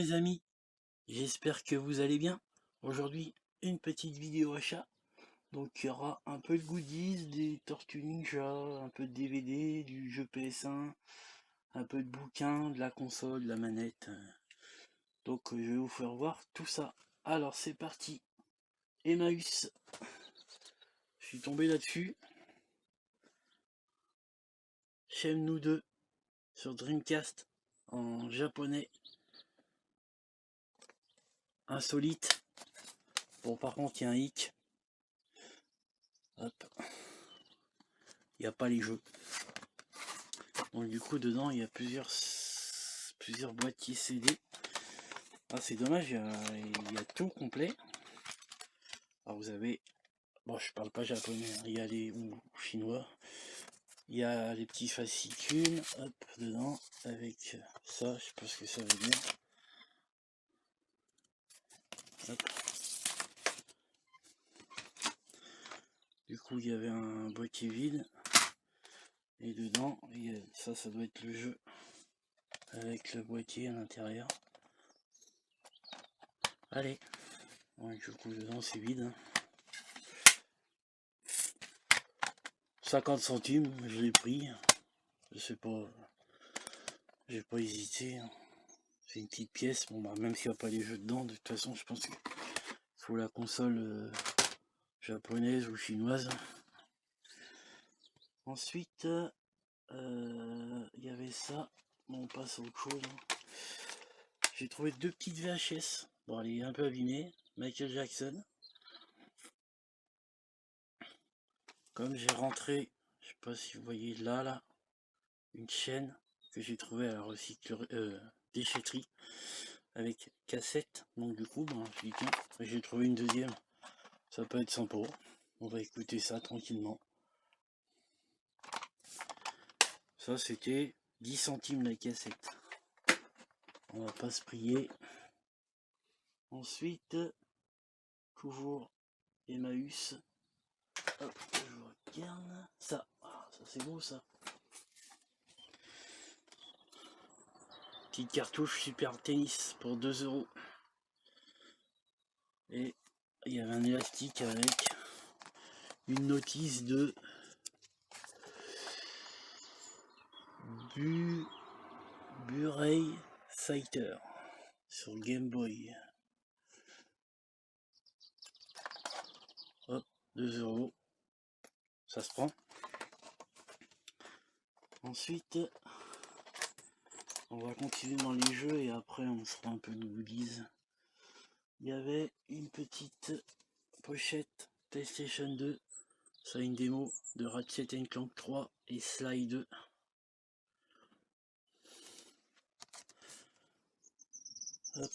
les amis, j'espère que vous allez bien. Aujourd'hui, une petite vidéo achat. Donc il y aura un peu de goodies, des Tortues Ninja, un peu de DVD, du jeu PS1, un peu de bouquins, de la console, de la manette. Donc je vais vous faire voir tout ça. Alors c'est parti. Emmaüs. Je suis tombé là-dessus. Shenmue 2 sur Dreamcast en japonais. Insolite. Bon par contre il y a un hic. Hop. Il n'y a pas les jeux. Donc du coup dedans il y a plusieurs boîtiers CD. Ah c'est dommage, il y a tout complet. Alors vous avez, bon je parle pas japonais, hein, il y a les, ou chinois, il y a les petits fascicules, hop, dedans, avec ça, je sais pas ce que ça veut dire. Hop. Du coup il y avait un boîtier vide, et dedans, ça doit être le jeu, avec le boîtier à l'intérieur. Allez, ouais, du coup dedans c'est vide. Hein. 50 centimes, je l'ai pris. Je sais pas, j'ai pas hésité. Hein. C'est une petite pièce. Bon, bah, même s'il n'y a pas les jeux dedans, de toute façon, je pense qu'il faut la console japonaise ou chinoise. Ensuite, il y avait ça. Bon, on passe à autre chose. Hein. J'ai trouvé deux petites VHS. Bon, elle est un peu abîmée. Michael Jackson. Comme j'ai rentré, je sais pas si vous voyez là, une chaîne que j'ai trouvée à la déchetterie avec cassette. Donc du coup, ben, j'ai trouvé une deuxième. Ça peut être sympa. On va écouter ça tranquillement. Ça c'était 10 centimes la cassette. On va pas se prier. Ensuite, toujours Emmaüs. Hop, je regarde. Ça, ça c'est beau ça. Petite cartouche Super Tennis pour 2 €. Et il y avait un élastique avec une notice de Buray Fighter sur Game Boy. Hop, 2 €. Ça se prend. Ensuite, on va continuer dans les jeux et après on fera un peu de goodies. Il y avait une petite pochette PlayStation 2. Ça a une démo de Ratchet & Clank 3 et Sly 2. Hop.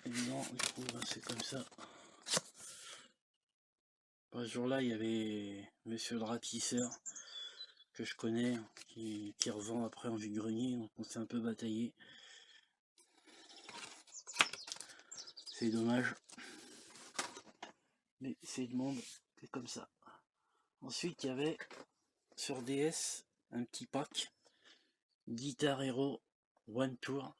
Évidemment, du coup, c'est comme ça. Ce jour-là, il y avait Monsieur le Ratisseur que je connais, qui revend après en vide-grenier, donc on s'est un peu bataillé. C'est dommage. Mais c'est le monde, c'est comme ça. Ensuite, il y avait sur DS un petit pack Guitar Hero One Tour.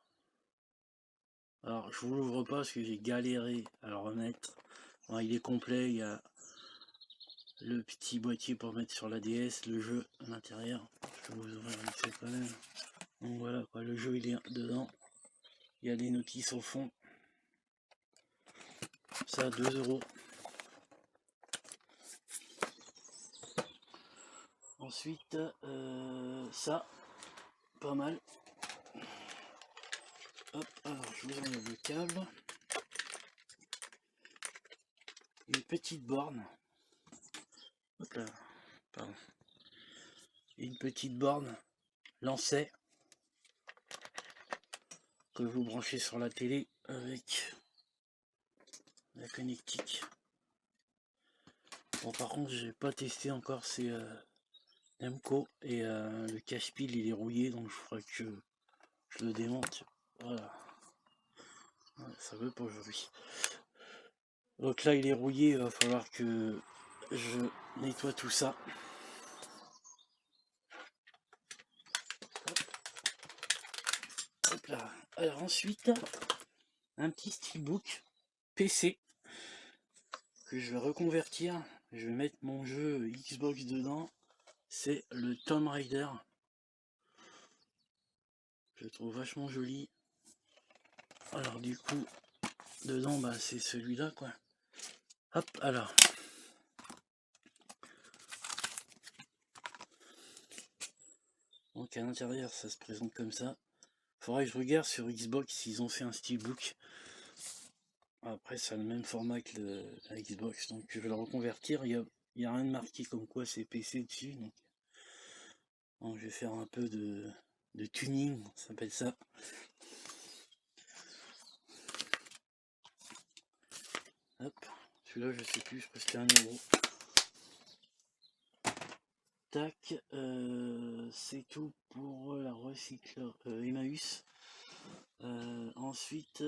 Alors, je vous l'ouvre pas parce que j'ai galéré à le remettre. Bon, il est complet, il y a le petit boîtier pour mettre sur la DS, le jeu à l'intérieur. Je vais vous ouvrir vite fait quand même. Donc voilà quoi, le jeu il est dedans. Il y a des notices au fond. Ça, 2 €. Ensuite, ça, pas mal. Hop, alors je vous enlève le câble. Une petite borne. Hop là, pardon. Une petite borne lancet que vous branchez sur la télé avec la connectique. Bon par contre j'ai pas testé encore, c'est Nemco et le cache-pile il est rouillé donc je ferai que je le démonte. Voilà. Ça veut pas aujourd'hui. Donc là il est rouillé, il va falloir que je nettoie tout ça. Hop là, Alors ensuite, un petit steelbook PC que je vais reconvertir. Je vais mettre mon jeu Xbox dedans. C'est le Tomb Raider. Je le trouve vachement joli. Alors du coup, dedans, bah, c'est celui-là, quoi. Hop, alors. Donc à l'intérieur, ça se présente comme ça. Faudrait que je regarde sur Xbox s'ils ont fait un steelbook. Après, ça a le même format que la Xbox, donc je vais le reconvertir. Il y a rien de marqué comme quoi c'est PC dessus. Donc je vais faire un peu de tuning, ça s'appelle ça. Hop, celui-là, je sais plus, je crois que c'était 1€. Tac, c'est tout pour la recyclerie Emmaüs. Ensuite,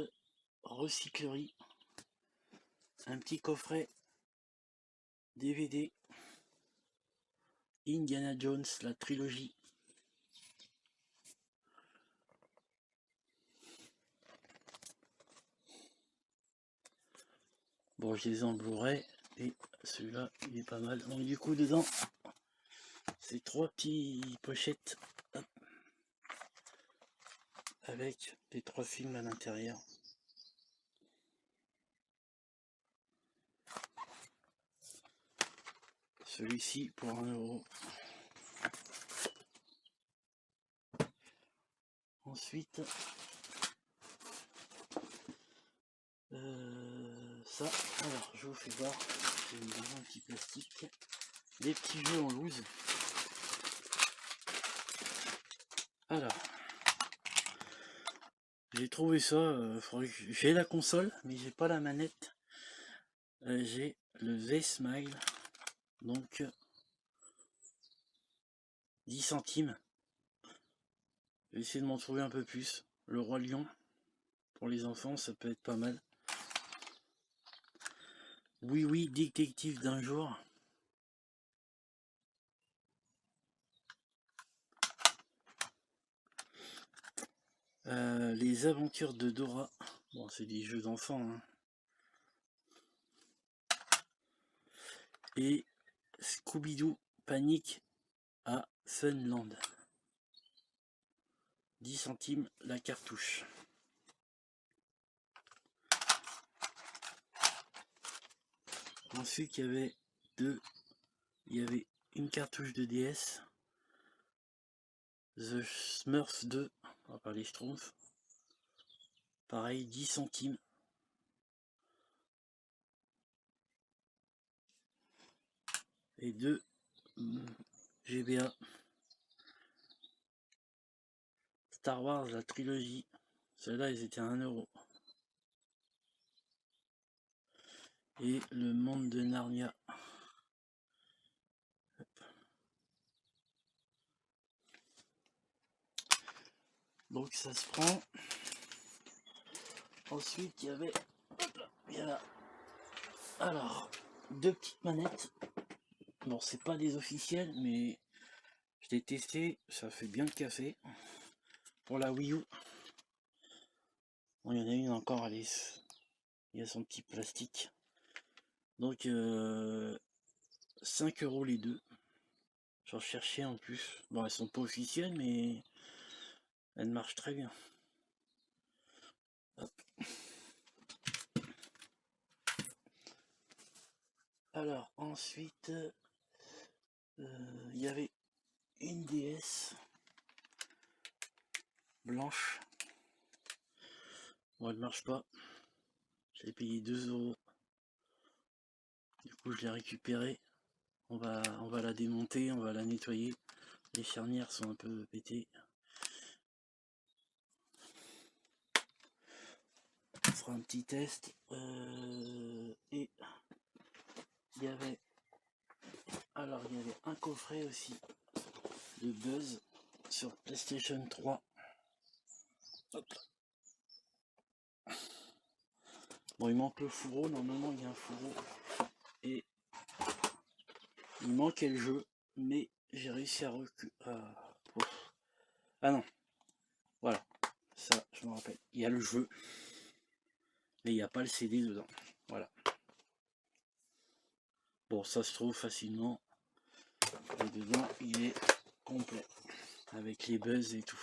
recyclerie, un petit coffret DVD Indiana Jones, la trilogie. Bon, je les ai en Blu-ray et celui-là, il est pas mal. Donc du coup, dedans, c'est 3 petites pochettes avec les 3 films à l'intérieur. Celui-ci pour 1€. Ensuite, ça, alors je vous fais voir, j'ai mis dans un petit plastique, des petits jeux en loose. Alors, j'ai trouvé ça, j'ai la console, mais j'ai pas la manette. J'ai le V-Smile, donc 10 centimes. Je vais essayer de m'en trouver un peu plus. Le Roi Lion, pour les enfants, ça peut être pas mal. Oui, oui, détective d'un jour. Les aventures de Dora. Bon, c'est des jeux d'enfants, hein. Et Scooby-Doo Panique à Funland. 10 centimes la cartouche. Ensuite, il y avait une cartouche de DS. The Smurfs 2, on va parler Schtroumpfs. Pareil, 10 centimes. Et 2 GBA. Star Wars, la trilogie. Ceux-là, ils étaient à 1€. Et le monde de Narnia. Donc ça se prend. Ensuite, il y avait... Hop là, il y a là. Alors, 2 petites manettes. Bon, c'est pas des officiels, mais je l'ai testé, ça fait bien le café. Pour la Wii U. Bon, il y en a une encore, il y a son petit plastique. Donc 5€ les deux. J'en cherchais en plus. Bon, elles sont pas officielles, mais elles marchent très bien. Hop. Alors ensuite, il y avait une DS blanche. Bon, elle marche pas. J'ai payé 2€. Du coup, je l'ai récupérée. On va la démonter, on va la nettoyer. Les charnières sont un peu pétées. On fera un petit test. Et il y avait un coffret aussi de Buzz sur PlayStation 3. Hop. Bon, il manque le fourreau, normalement il y a un fourreau. Et il manquait le jeu, mais j'ai réussi à ah non, voilà. ça, je me rappelle. Il y a le jeu, mais il n'y a pas le CD dedans. Voilà. Bon, ça se trouve facilement. Et dedans, il est complet. Avec les buzz et tout.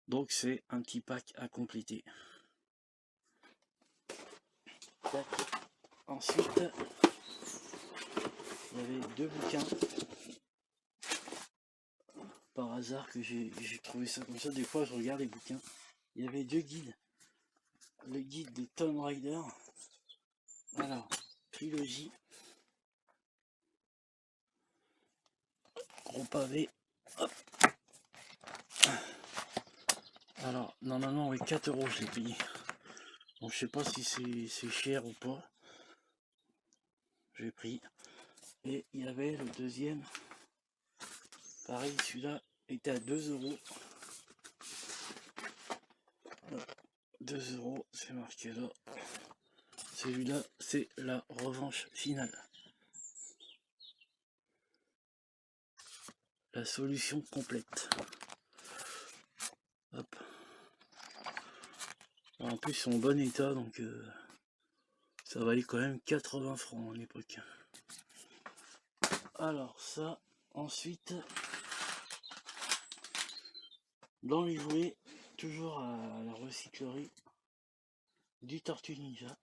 Donc, c'est un petit pack à compléter. Ensuite, il y avait 2 bouquins. Par hasard que j'ai trouvé ça comme ça. Des fois, je regarde les bouquins. Il y avait 2 guides. Le guide de Tomb Raider. Alors, trilogie. Gros pavé. Hop. Alors, normalement, oui, 4 € je l'ai payé. Bon, je sais pas si c'est cher ou pas. J'ai pris. Et il y avait le deuxième. Pareil, celui-là était à 2 €. 2 €, c'est marqué là. Celui-là, c'est la revanche finale. La solution complète. Hop. En plus, ils sont en bon état, donc ça valait quand même 80 francs à l'époque. Alors ça, ensuite, dans les jouets, toujours à la recyclerie, du Tortue Ninja.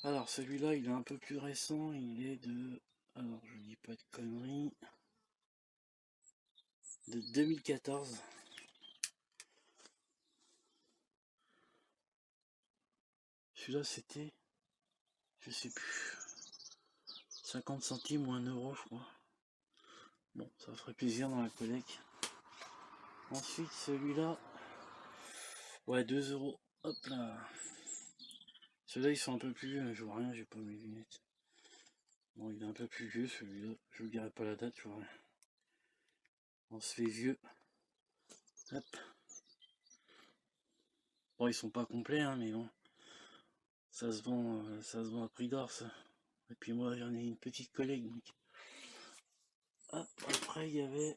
Alors celui-là, il est un peu plus récent, il est de... Alors je dis pas de conneries... de 2014. Celui-là c'était... je sais plus... 50 centimes ou 1 €, je crois. Bon, ça ferait plaisir dans la collecte. Ensuite celui-là... ouais, 2 €. Hop là. Ceux-là ils sont un peu plus vieux, je vois rien, j'ai pas mes lunettes. Bon, il est un peu plus vieux celui-là, je vous dirai pas la date, je vois rien. On se fait vieux. Hop. Bon, ils sont pas complets, hein, mais bon. Ça se vend à prix d'or, ça. Et puis moi, j'en ai une petite collègue. Donc. Hop, après, il y avait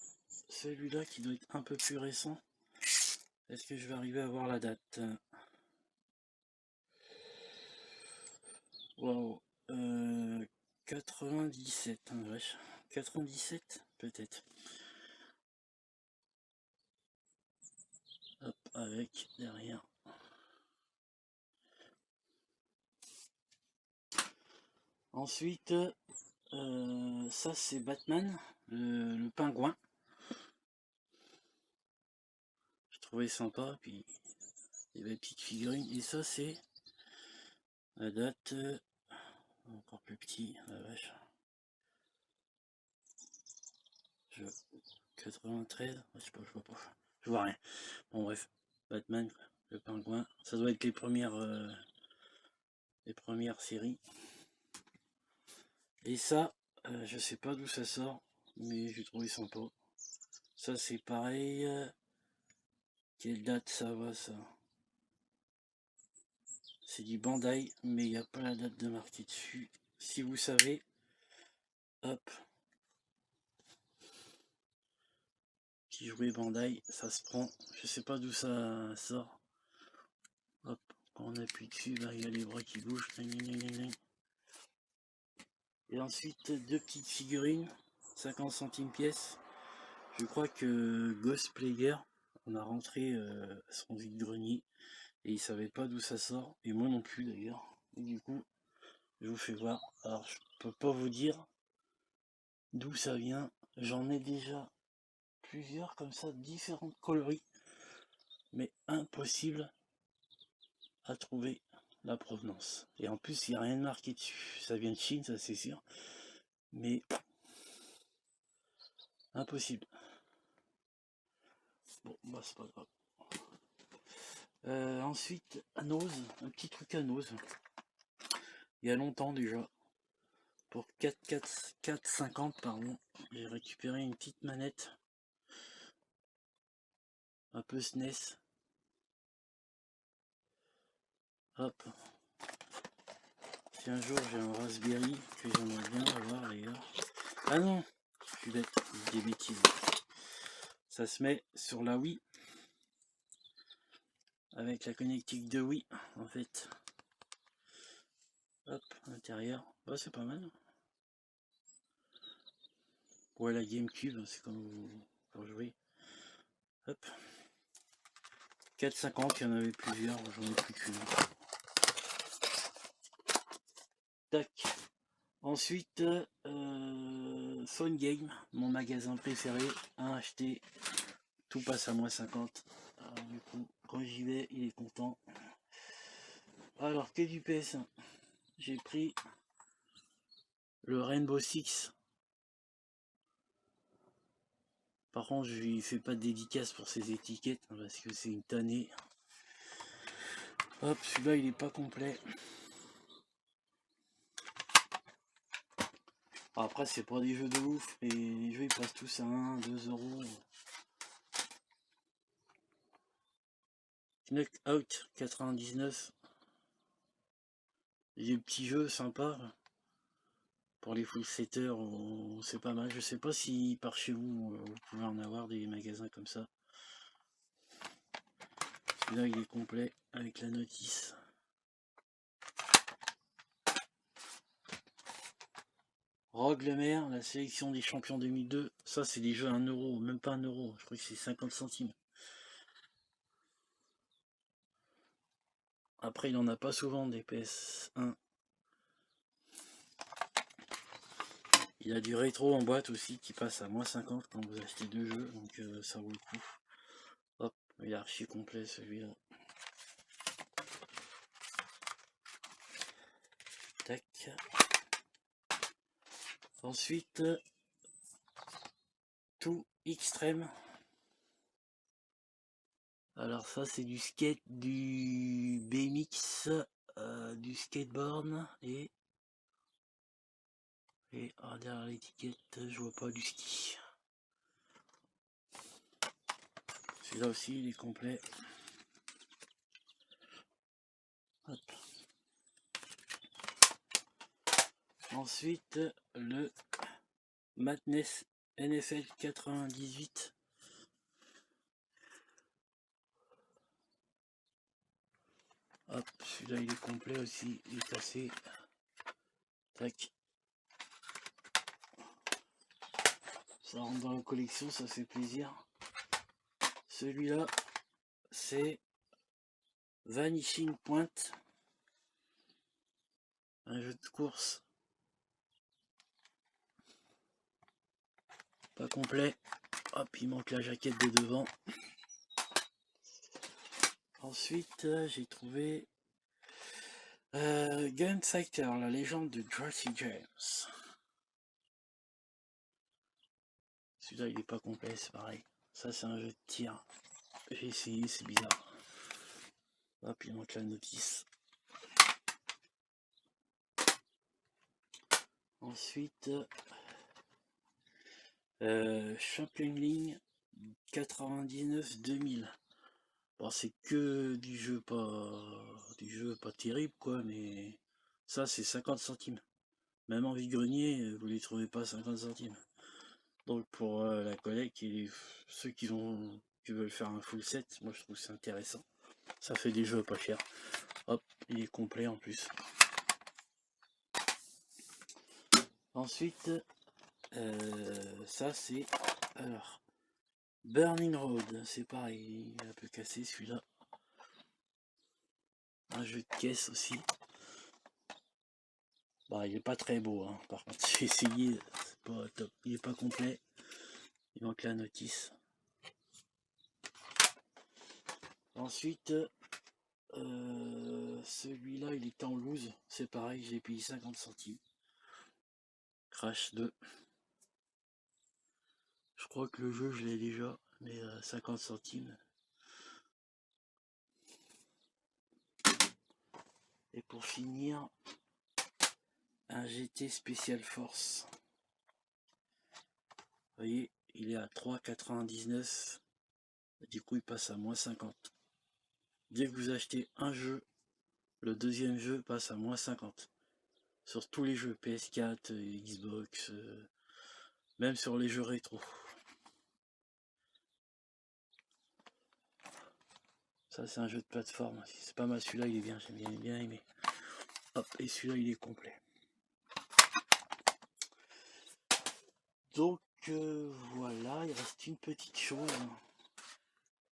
celui-là qui doit être un peu plus récent. Est-ce que je vais arriver à voir la date? Waouh. 97, hein, wesh. 97, peut-être. Hop, avec derrière. Ensuite, ça c'est Batman, le pingouin. Je trouvais sympa, puis il y avait une petite figurine. Et ça c'est la date, encore plus petit, la vache. 93, je sais pas, je vois pas. Je vois rien. Bon bref, Batman, le pingouin. Ça doit être les premières séries. Et ça, je sais pas d'où ça sort, mais j'ai trouvé sympa. Ça c'est pareil. Quelle date ça va ça? C'est du Bandai, mais il n'y a pas la date de marquée dessus. Si vous savez, hop. Petit jouet Bandai, ça se prend. Je sais pas d'où ça sort. Hop, quand on appuie dessus, là il y a les bras qui bougent. Et ensuite, 2 petites figurines, 50 centimes pièce. Je crois que Ghost Player, on a rentré son vide-grenier et il savait pas d'où ça sort, et moi non plus d'ailleurs. Et du coup, je vous fais voir. Alors, je peux pas vous dire d'où ça vient. J'en ai déjà plusieurs comme ça, différentes coloris, mais impossible à trouver la provenance. Et en plus, il n'y a rien de marqué dessus. Ça vient de Chine, ça c'est sûr, mais impossible. Bon, bah c'est pas grave. Ensuite, Anos, un petit truc Anos. Il y a longtemps déjà. Pour 4,50 pardon, j'ai récupéré une petite manette. Un peu SNES. Hop. Si un jour j'ai un Raspberry que j'aimerais bien avoir d'ailleurs. Ah non, je suis bête, je dis des bêtises. Ça se met sur la Wii. avec la connectique de Wii en fait. Hop, intérieur, bah, c'est pas mal. Ouais, la GameCube, c'est comme vous pour jouer. Hop. 4,50, il y en avait plusieurs, j'en ai plus qu'une. Tac. Ensuite, Phone Game, mon magasin préféré, a acheté. Tout passe à moins 50. Alors, du coup, quand j'y vais, il est content. Alors, que du PS1. J'ai pris le Rainbow Six. Par contre, je lui fais pas de dédicace pour ses étiquettes parce que c'est une tannée. Hop, celui-là il est pas complet. Après, c'est pas des jeux de ouf, mais les jeux ils passent tous à 1, 2 euros. Knockout 99. Des petits jeux sympas. Pour les full setters, c'est pas mal. Je sais pas si par chez vous, vous pouvez en avoir des magasins comme ça. Celui-là il est complet avec la notice. Rogue le maire, la sélection des champions 2002. Ça c'est des jeux à 1 euro, même pas 1 euro. Je crois que c'est 50 centimes. Après il en a pas souvent des PS1. Il y a du rétro en boîte aussi qui passe à moins 50 quand vous achetez 2 jeux, donc ça vaut le coup. Hop, il est archi complet celui-là. Tac. Ensuite, tout extrême. Alors ça c'est du skate, du BMX, du skateboard et derrière l'étiquette je vois pas du ski. Celui-là aussi il est complet. Hop. Ensuite le Madness NFL 98. Hop, celui-là il est complet aussi, il est cassé. Tac. Ça rentre dans la collection, ça fait plaisir. Celui-là, c'est Vanishing Point. Un jeu de course. Pas complet. Hop, il manque la jaquette de devant. Ensuite, j'ai trouvé Gunfighter, la légende de Jesse James. Celui-là, il est pas complet, c'est pareil. Ça, c'est un jeu de tir. J'ai essayé, c'est bizarre. Hop, il manque la notice. Ensuite, Champion League 99-2000. Bon, c'est que du jeu pas terrible quoi, mais ça c'est 50 centimes. Même en vide-grenier, vous les trouvez pas 50 centimes. Donc pour la collecte et ceux qui veulent faire un full set, moi je trouve c'est intéressant. Ça fait des jeux pas chers. Hop, il est complet en plus. Ensuite, ça c'est alors Burning Road, c'est pareil, il est un peu cassé celui-là. Un jeu de caisse aussi. Bah, il est pas très beau, hein. Par contre, j'ai essayé, c'est pas top. Il est pas complet. Il manque la notice. Ensuite, celui-là, il est en loose. C'est pareil, j'ai payé 50 centimes. Crash 2. Je crois que le jeu, je l'ai déjà, mais 50 centimes. Et pour finir, un GT Special Force. Vous voyez, il est à 3,99. Du coup, il passe à moins 50. Dès que vous achetez un jeu, le deuxième jeu passe à moins 50. Sur tous les jeux, PS4, Xbox, même sur les jeux rétro. Ça c'est un jeu de plateforme. C'est pas mal, celui-là il est bien, j'aime bien aimé. Hop, et celui-là il est complet. Donc voilà, il reste une petite chose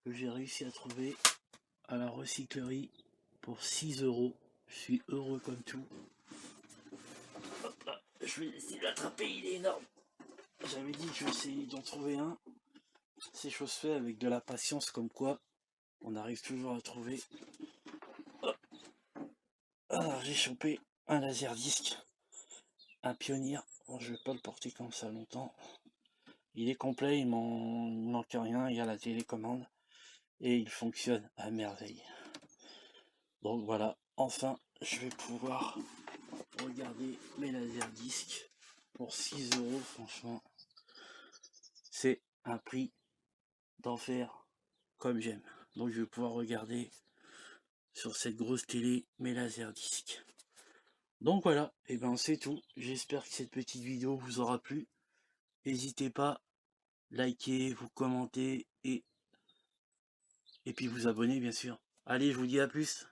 que j'ai réussi à trouver à la recyclerie pour 6 €. Je suis heureux comme tout. Hop là, je vais essayer de l'attraper, il est énorme. J'avais dit que je vais essayer d'en trouver un. C'est chose faite avec de la patience, comme quoi on arrive toujours à trouver. Hop. Alors j'ai chopé un laserdisc, un Pioneer. Bon, je vais pas le porter comme ça longtemps. Il est complet, il manque rien, il y a la télécommande et il fonctionne à merveille. Donc voilà, enfin je vais pouvoir regarder mes laserdiscs pour 6 €. Franchement, c'est un prix d'enfer comme j'aime. Donc je vais pouvoir regarder sur cette grosse télé mes laserdiscs. Donc voilà, et ben c'est tout. J'espère que cette petite vidéo vous aura plu. N'hésitez pas, likez, vous commentez et puis vous abonner bien sûr. Allez, je vous dis à plus.